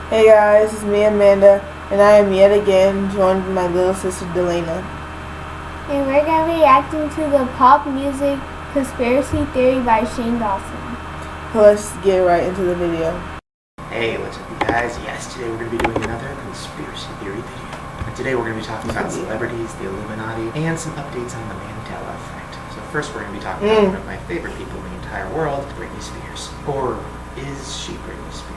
Hey guys, it's me Amanda, and I am yet again joined by my little sister Delana. And we're going to be reacting to the pop music conspiracy theory by Shane Dawson. Let's get right into the video. Hey, what's up you guys? Yes, today we're going to be doing another conspiracy theory video. And today we're going to be talking about celebrities, the Illuminati, and some updates on the Mandela effect. So first we're going to be talking about one of my favorite people in the entire world, Britney Spears. Or is she Britney Spears?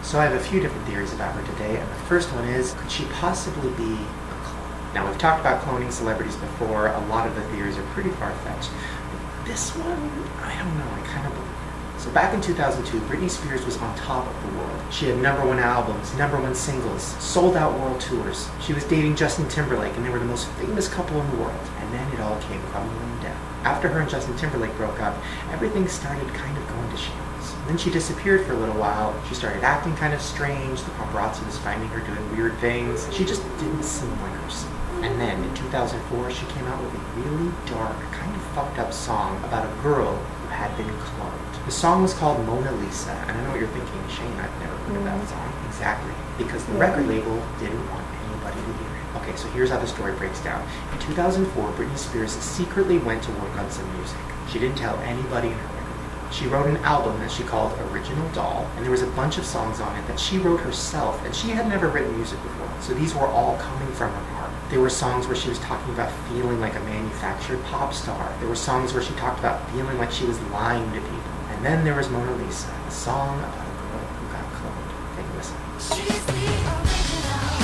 So I have a few different theories about her today, and the first one is, could she possibly be a clone? Now we've talked about cloning celebrities before. A lot of the theories are pretty far-fetched. But this one, I don't know, I kind of believe it. So back in 2002, Britney Spears was on top of the world. She had #1 albums, #1 singles, sold out world tours. She was dating Justin Timberlake, and they were the most famous couple in the world. And then it all came crumbling down. After her and Justin Timberlake broke up, everything started kind of going to shambles. Then she disappeared for a little while. She started acting kind of strange. The paparazzi was finding her doing weird things. She just didn't seem like herself. And then in 2004, she came out with a really dark, kind of fucked up song about a girl who had been cloned. The song was called Mona Lisa, and I know what you're thinking, Shane, I've never heard of that song. Exactly, because the record label didn't want anybody to hear it. Okay, so here's how the story breaks down. In 2004, Britney Spears secretly went to work on some music. She didn't tell anybody in her record label. She wrote an album that she called Original Doll, and there was a bunch of songs on it that she wrote herself, and she had never written music before, so these were all coming from her heart. There were songs where she was talking about feeling like a manufactured pop star. There were songs where she talked about feeling like she was lying to people. And then there was Mona Lisa, a song about a girl who got cloned. Take a listen. She's the original.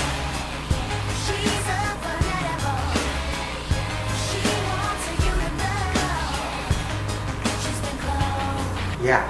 She's unforgettable. She wants you to know she's been cloned. Yeah.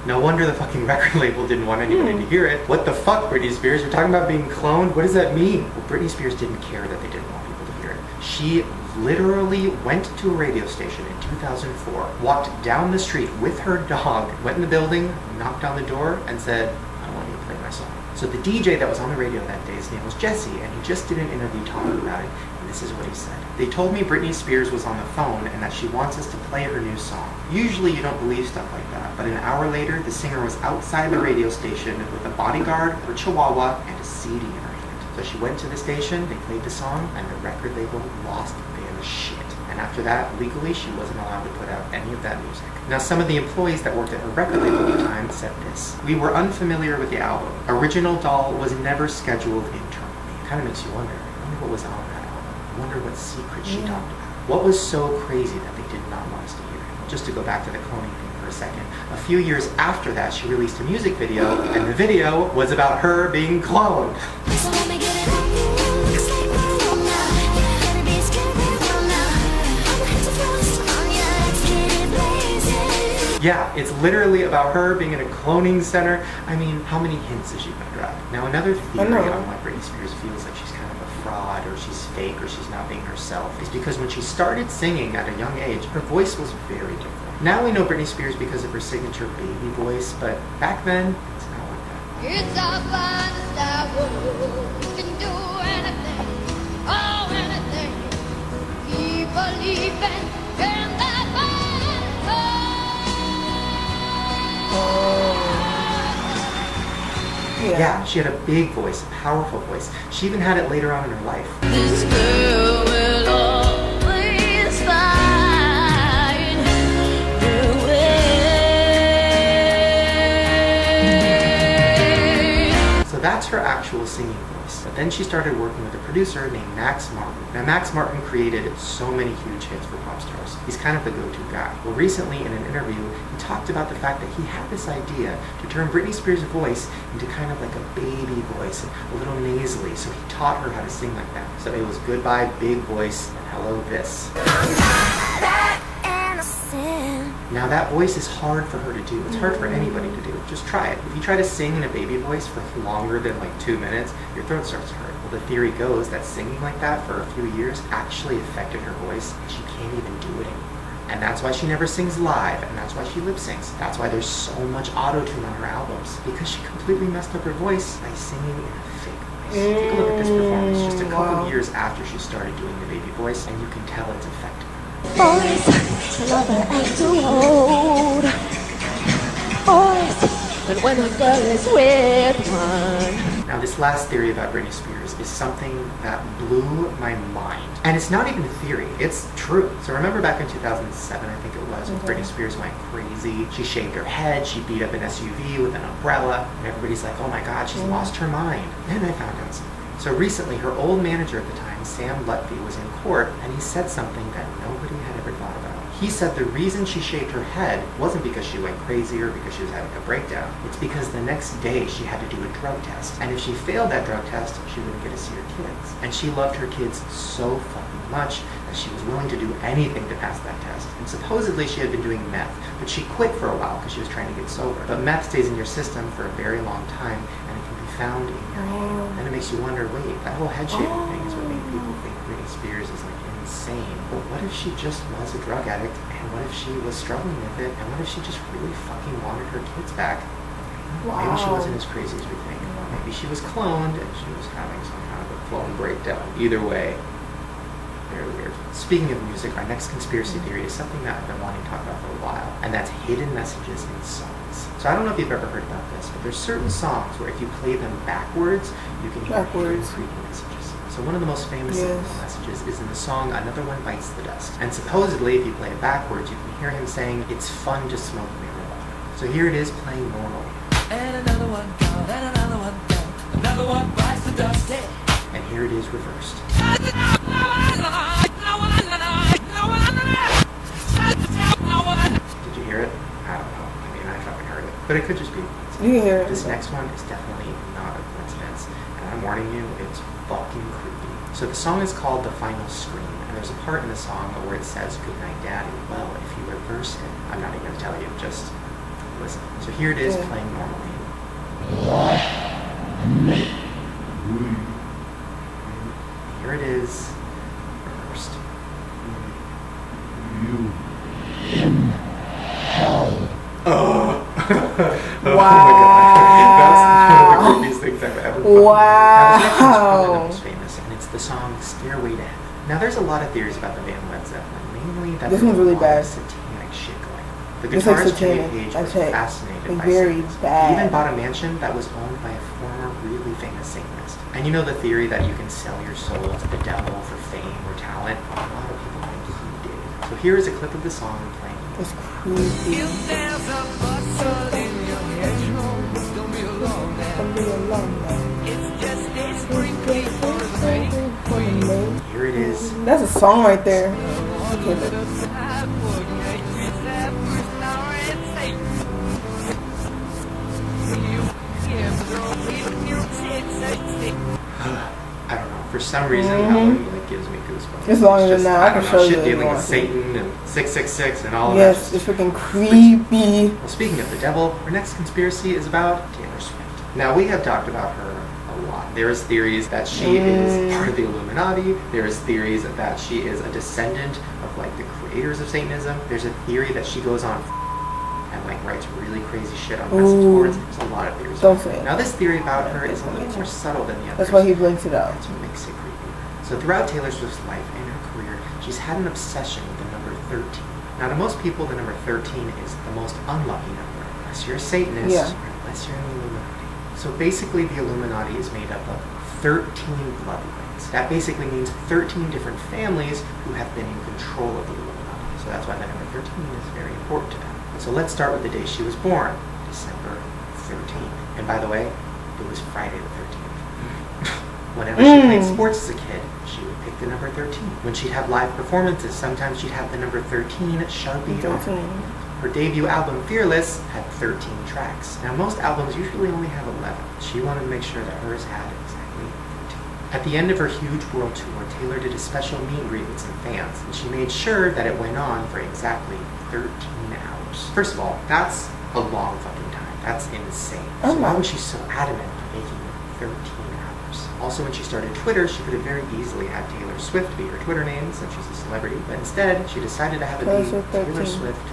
No wonder the fucking record label didn't want anybody to hear it. What the fuck, Britney Spears? You're talking about being cloned? What does that mean? Well, Britney Spears didn't care that they didn't want people to hear it. She literally went to a radio station in 2004, walked down the street with her dog, went in the building, knocked on the door, and said, I want you to play my song. So the DJ that was on the radio that day, his name was Jesse, and he just did an interview talking about it, and this is what he said. They told me Britney Spears was on the phone and that she wants us to play her new song. Usually you don't believe stuff like that, but an hour later, the singer was outside the radio station with a bodyguard, her chihuahua, and a CD in her hand. So she went to the station, they played the song, and the record label lost their shit. And after that, legally, she wasn't allowed to put out any of that music. Now, some of the employees that worked at her record label at the time said this. We were unfamiliar with the album. Original Doll was never scheduled internally. It kind of makes you wonder what was on that album. I wonder what secret she talked about. What was so crazy that they did not want us to hear it? Just to go back to the cloning thing for a second. A few years after that, she released a music video, and the video was about her being cloned. So let me get it on you. Looks like we're on now. You're gonna be scared right now. I'm gonna have to throw this on ya. Let's get it blazing. Yeah, it's literally about her being in a cloning center. I mean, how many hints is she gonna drop? Now, another theory on why Britney Spears feels like she's kind of a fraud, or she's fake, or she's not being herself, is because when she started singing at a young age, her voice was very different. Now we know Britney Spears because of her signature baby voice, but back then, it's not like that. It's a fun world. You can do anything, oh anything. Keep believing in that Yeah, she had a big voice, a powerful voice. She even had it later on in her life. This girl will always find her way. So that's her actual singing voice. But then she started working with a producer named Max Martin. Now Max Martin created so many huge hits for pop stars. He's kind of the go-to guy. Well, recently in an interview, he talked about the fact that he had this idea to turn Britney Spears' voice into kind of like a baby voice, a little nasally, so he taught her how to sing like that. So it was goodbye big voice and hello this. Now that voice is hard for her to do. It's hard for anybody to do. Just try it. If you try to sing in a baby voice for longer than like 2 minutes, your throat starts to hurt. Well, the theory goes that singing like that for a few years actually affected her voice, and she can't even do it anymore. And that's why she never sings live, and that's why she lip syncs. That's why there's so much auto-tune on her albums, because she completely messed up her voice by singing in a fake voice. Take a look at this performance just a couple years after she started doing the baby voice, and you can tell it's affected her. Boys, love her ain't too old. Boys, but when a girl is with one. Now, this last theory about Britney Spears is something that blew my mind. And it's not even a theory, it's true. So remember back in 2007, I think it was, when Britney Spears went crazy. She shaved her head, she beat up an SUV with an umbrella, and everybody's like, oh my God, she's lost her mind. And I found out something. So recently, her old manager at the time, Sam Lutfi, was in court, and he said something that nobody had ever thought about. He said the reason she shaved her head wasn't because she went crazy or because she was having a breakdown. It's because the next day she had to do a drug test. And if she failed that drug test, she wouldn't get to see her kids. And she loved her kids so fucking much that she was willing to do anything to pass that test. And supposedly she had been doing meth, but she quit for a while because she was trying to get sober. But meth stays in your system for a very long time, and it can be found in your hair. And it makes you wonder, wait, that whole head shaving thing is what made people think Britney Spears is like insane. But what if she just was a drug addict, and what if she was struggling with it, and what if she just really fucking wanted her kids back? Maybe she wasn't as crazy as we think. Maybe she was cloned and she was having some kind of a clone breakdown. Either way, very weird. Speaking of music, our next conspiracy theory is something that I've been wanting to talk about for a while, and that's hidden messages in songs. So I don't know if you've ever heard about this, but there's certain songs where if you play them backwards, you can hear hidden creepy messages. So one of the most famous messages is in the song Another One Bites the Dust. And supposedly, if you play it backwards, you can hear him saying, it's fun to smoke marijuana. So here it is playing normally. And another one gone, and another one gone, another one bites the dust. And here it is reversed. Did you hear it? I don't know. I mean, I fucking heard it. But it could just be a coincidence. You hear it. This next one is definitely not a coincidence. And I'm warning you, it's fucking creepy. So the song is called The Final Scream. And there's a part in the song where it says, Good night, Daddy. Well, if you reverse it, I'm not even going to tell you, just listen. So here it is playing normally. Here it is reversed. Oh. Oh Wow. my God. That's one of the creepiest things I've ever fucking Wow. Now, this next one's probably the most famous, and it's the song Stairway to Heaven. Now, there's a lot of theories about the band Led Zeppelin, mainly that This there's one's really a lot of bad. satanic shit going on. The It's like guitarist Jimmy satanic. Page I was checked. fascinated Like by very Satanism. bad. He even bought a mansion that was owned by a former really famous Satanist. And you know the theory that you can sell your soul to the devil for fame or talent? A lot of people think he did. So here is a clip of the song playing. It's creepy. If there's a bustle in your hedgerow, don't be alone now. Don't be alone now. It's just a spring clean for the rain. Here it is. That's a song right there. Okay, but I don't know. For some reason, that one like gives me goosebumps. It's longer than just, that. I can don't show know, you shit if you dealing with want to. Satan and 666 and all of yes, that. it's freaking creepy. Well, speaking of the devil, our next conspiracy is about Taylor Swift. Now, we have talked about her a lot. There's theories that she is part of the Illuminati. There's theories that she is a descendant of like the creators of Satanism. There's a theory that she goes on and like writes really crazy shit on message boards. There's a lot of theories. Don't about her. say it. Now, this theory about her is a little more subtle than the others. That's why he blinks it out. That's what makes it creepy. So throughout Taylor Swift's life and her career, she's had an obsession with the number 13. Now, to most people, the number 13 is the most unlucky number, unless you're a Satanist or unless you're an Illuminati. So basically, the Illuminati is made up of 13 bloodlines. That basically means 13 different families who have been in control of the Illuminati. So that's why the number 13 is very important to them. So let's start with the day she was born, December 13th. And by the way, it was Friday the 13th. Whenever she played sports as a kid, she would pick the number 13. When she'd have live performances, sometimes she'd have the number 13 sharpied on her. Her debut album, Fearless, had 13 tracks. Now, most albums usually only have 11. She wanted to make sure that hers had exactly 13. At the end of her huge world tour, Taylor did a special meet and greet with some fans, and she made sure that it went on for exactly 13 hours. First of all, that's a long fucking time. That's insane. So why was she so adamant on making it 13 hours? Also, when she started Twitter, she could have very easily had Taylor Swift be her Twitter name since she's a celebrity, but instead, she decided to have it be Taylor Swift 13.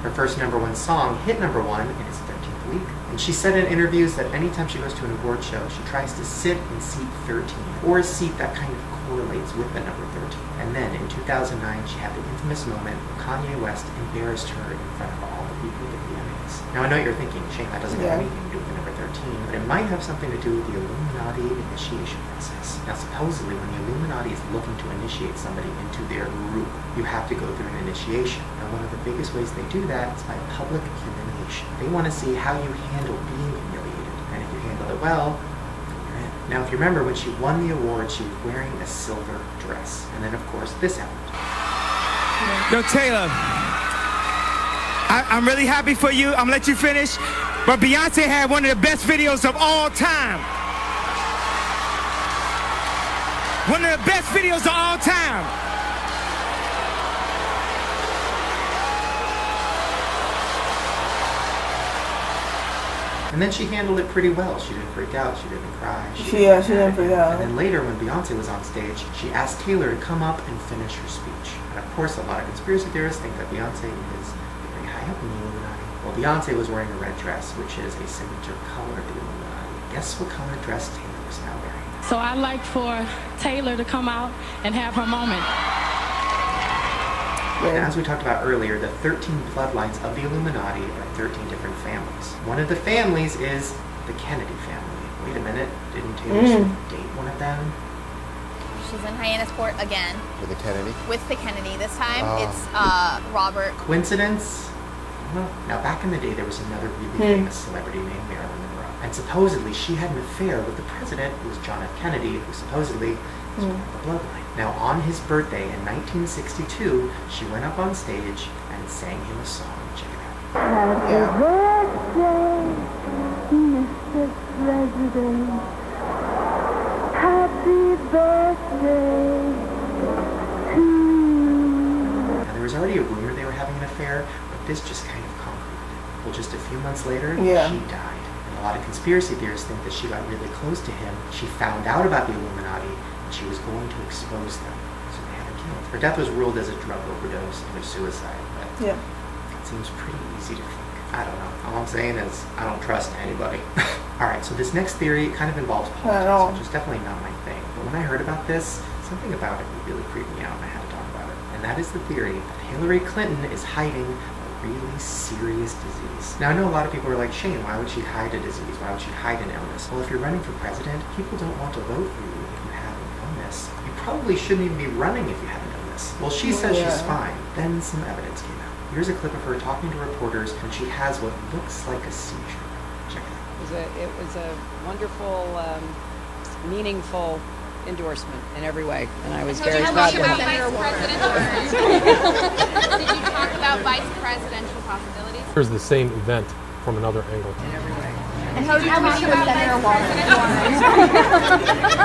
Her first #1 song hit #1 in its 13th week, and she said in interviews that anytime she goes to an award show, she tries to sit in seat 13, or a seat that kind of correlates with the number 13. And then in 2009, she had the infamous moment when Kanye West embarrassed her in front of all the people at the VMAs. Now I know what you're thinking, Shane, that doesn't have anything to do with the number 13. but it might have something to do with the Illuminati initiation process. Now, supposedly, when the Illuminati is looking to initiate somebody into their group, you have to go through an initiation. Now, one of the biggest ways they do that is by public humiliation. They want to see how you handle being humiliated, and if you handle it well, you're in. Now, if you remember, when she won the award, she was wearing a silver dress. And then, of course, this happened. Yo, Taylor, I'm really happy for you. I'm gonna let you finish. But Beyonce had one of the best videos of all time. One of the best videos of all time. And then she handled it pretty well. She didn't freak out. She didn't cry. She didn't freak out. And then later, when Beyonce was on stage, she asked Taylor to come up and finish her speech. And of course, a lot of conspiracy theorists think that Beyonce is very high up in the Illuminati. Well, Beyonce was wearing a red dress, which is a signature color of the Illuminati. Guess what color dress Taylor is now wearing? So I'd like for Taylor to come out and have her moment. And as we talked about earlier, the 13 bloodlines of the Illuminati are 13 different families. One of the families is the Kennedy family. Wait a minute, didn't Taylor Swift date one of them? She's in Hyannisport again. With the Kennedy? With the Kennedy. This time it's Robert. Coincidence? Well, now back in the day, there was another really famous celebrity named Marilyn Monroe. And supposedly she had an affair with the president, who was John F. Kennedy, who supposedly was one of the bloodline. Now, on his birthday in 1962, she went up on stage and sang him a song. Check it out. Happy birthday, Mr. President. Happy birthday to you. Now, there was already a rumor they were having an affair, but this just kind of concreted it. Well, just a few months later, she died. And a lot of conspiracy theorists think that she got really close to him. She found out about the Illuminati, and she was going to expose them. So they had her killed. Her death was ruled as a drug overdose and a suicide, but it seems pretty easy to think. I don't know. All I'm saying is I don't trust anybody. Alright, so this next theory kind of involves politics, which is definitely not my thing. But when I heard about this, something about it really creeped me out and I had to talk about it. And that is the theory that Hillary Clinton is hiding a really serious disease. Now, I know a lot of people are like, Shane, why would she hide a disease? Why would she hide an illness? Well, if you're running for president, people don't want to vote for you if you have an illness. You probably shouldn't even be running if you have an illness. Well, she says she's fine. Then some evidence came out. Here's a clip of her talking to reporters when she has what looks like a seizure. Check it out. It was a wonderful, meaningful endorsement in every way, and I was very proud of her. Did you talk about vice presidential possibilities? Here's the same event from another angle. And how did you talk about Senator Warren?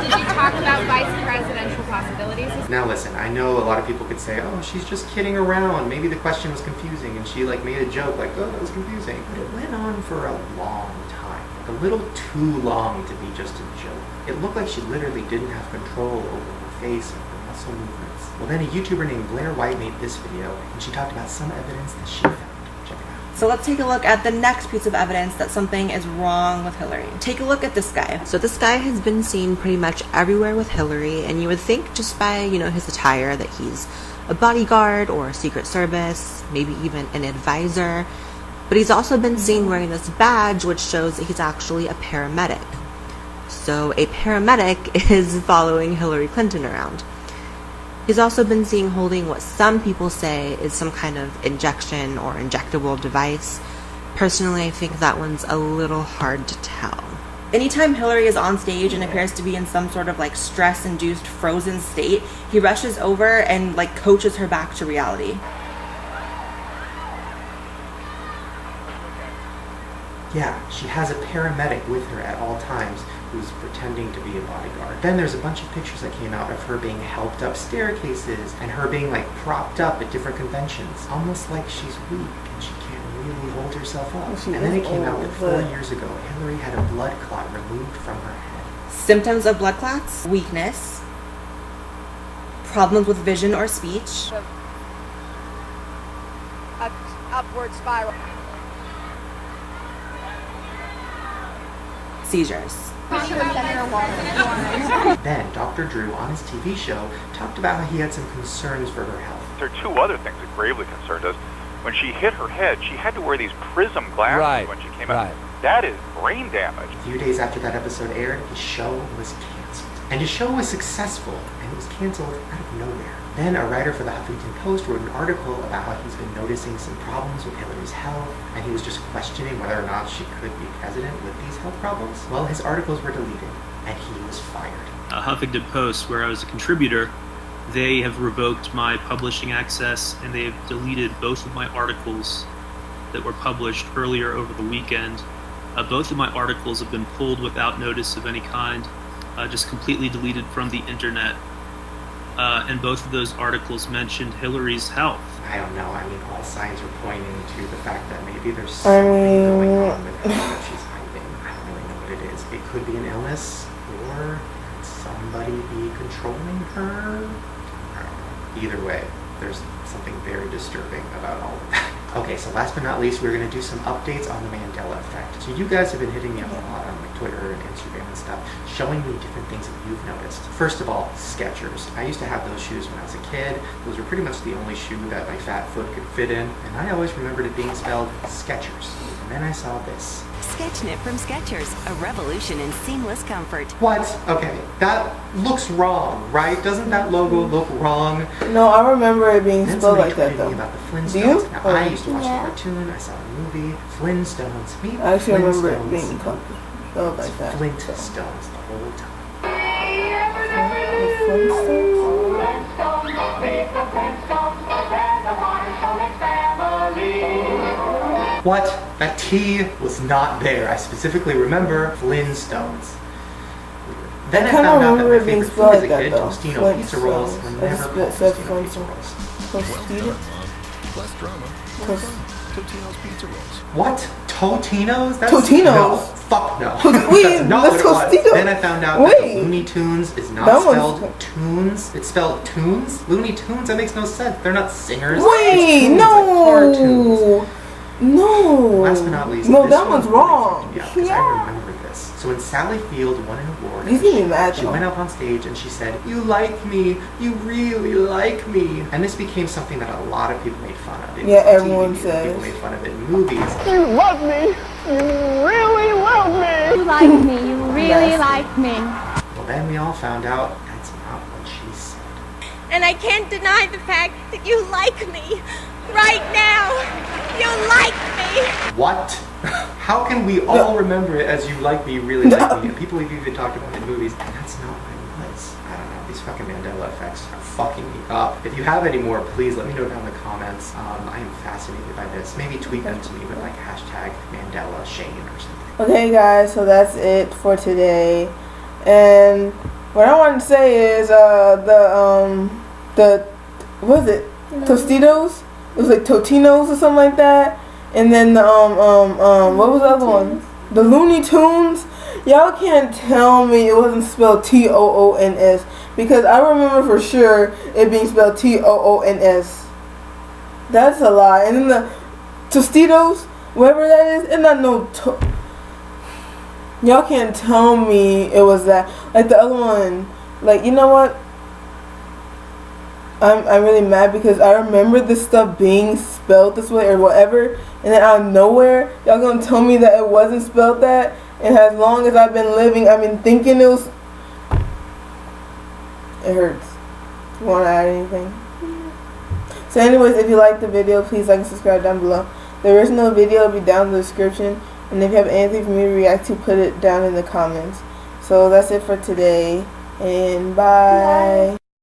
Did you talk about vice presidential possibilities? Now listen, I know a lot of people could say, oh, she's just kidding around. Maybe the question was confusing and she made a joke like, oh, that was confusing. But it went on for a long time. Like a little too long to be just a joke. It looked like she literally didn't have control over her face and her muscle movements. Well, then a YouTuber named Blair White made this video and she talked about some evidence that she found. Check it out. So let's take a look at the next piece of evidence that something is wrong with Hillary. Take a look at this guy. So this guy has been seen pretty much everywhere with Hillary, and you would think just by, his attire that he's a bodyguard or a Secret Service, maybe even an advisor. But he's also been seen wearing this badge which shows that he's actually a paramedic. So a paramedic is following Hillary Clinton around. He's also been seen holding what some people say is some kind of injection or injectable device. Personally, I think that one's a little hard to tell. Anytime Hillary is on stage and appears to be in some sort of stress-induced frozen state, he rushes over and coaches her back to reality. Yeah, she has a paramedic with her at all times who's pretending to be a bodyguard. Then there's a bunch of pictures that came out of her being helped up staircases and her being propped up at different conventions, almost like she's weak and she can't really hold herself up. And then it came out that 4 years ago, Hillary had a blood clot removed from her head. Symptoms of blood clots: weakness, problems with vision or speech, Upward spiral. seizures. Then Dr. Drew on his TV show talked about how he had some concerns for her health. There are two other things that gravely concerned us. When she hit her head, she had to wear these prism glasses when she came out. That is brain damage. A few days after that episode aired, his show was canceled. And his show was successful, and it was canceled out of nowhere. Then a writer for the Huffington Post wrote an article about how he's been noticing some problems with Hillary's health, and he was just questioning whether or not she could be president with these health problems. Well, his articles were deleted, and he was fired. Huffington Post, where I was a contributor, they have revoked my publishing access, and they have deleted both of my articles that were published earlier over the weekend. Both of my articles have been pulled without notice of any kind, just completely deleted from the internet. And both of those articles mentioned Hillary's health. I don't know. I mean, all signs are pointing to the fact that maybe there's something going on with her that she's hiding. I don't really know what it is. It could be an illness, or could somebody be controlling her? I don't know. Either way, there's something very disturbing about all of that. Okay, so last but not least, we're going to do some updates on the Mandela effect. So you guys have been hitting me up a lot on like Twitter and Instagram and stuff, showing me different things that you've noticed. First of all, Skechers. I used to have those shoes when I was a kid. Those were pretty much the only shoe that my fat foot could fit in, and I always remembered it being spelled Skechers. And then I saw this. Sketch-Knit from Skechers, a revolution in seamless comfort. What? Okay, that looks wrong, right? Doesn't that logo look wrong? No, I remember it being spelled like that though. About the Flintstones. Do you? Now, I used to watch the cartoon, I saw the movie, Flintstones. Meet I actually remember it Flintstones. being spelled like that. Flintstones the whole time. What? That T was not there. I specifically remember Flintstones. Then I found out that my favorite food as a kid, Tostino pizza rolls, were never called Tostino pizza rolls. Plus drama. Totino's pizza rolls. What? Totino's? That's Totino's? No. Fuck no. Wait, that's not that's what it was. Tostino. Then I found out that the Looney Tunes is not That spelled one's- Tunes. It's spelled Tunes. Looney Tunes? That makes no sense. They're not singers. Wait, It's tunes, like cartoons. No. Last but not least, No, this that one one's really wrong. freaked me out because I remember this. So when Sally Field won an award, He's gonna be mad she though. went up on stage and she said, "You like me. You really like me." And this became something that a lot of people made fun of. It Yeah, was on everyone TV, says. People made fun of it in movies. You love me. You really love me. You like me. You really like me. Well, then we all found out that's not what she said. And I can't deny the fact that you like me. Right now. You like me. What? How can we all remember it as "you like me, you really like me"? And people have even talked about it in movies, and that's not what it was. I don't know. These fucking Mandela effects are fucking me up. If you have any more, please let me know down in the comments. I am fascinated by this. Maybe tweet them to me with like hashtag Mandela Shane or something. Okay, guys, so that's it for today. And what I want to say is the what was it? Tostitos? It was like Totinos or something like that. And then the what was the other one? The Looney Tunes. Y'all can't tell me it wasn't spelled Toons, because I remember for sure it being spelled Toons. That's a lie. And then the Tostitos, whatever that is, and not no. Y'all can't tell me it was that. Like the other one. Like, you know what? I'm really mad because I remember this stuff being spelled this way or whatever, and then out of nowhere, y'all gonna tell me that it wasn't spelled that, and as long as I've been living, I've been thinking it was. It hurts. You wanna add anything? So anyways, if you liked the video, please like and subscribe down below. The original video will be down in the description, and if you have anything for me to react to, put it down in the comments. So that's it for today, and bye.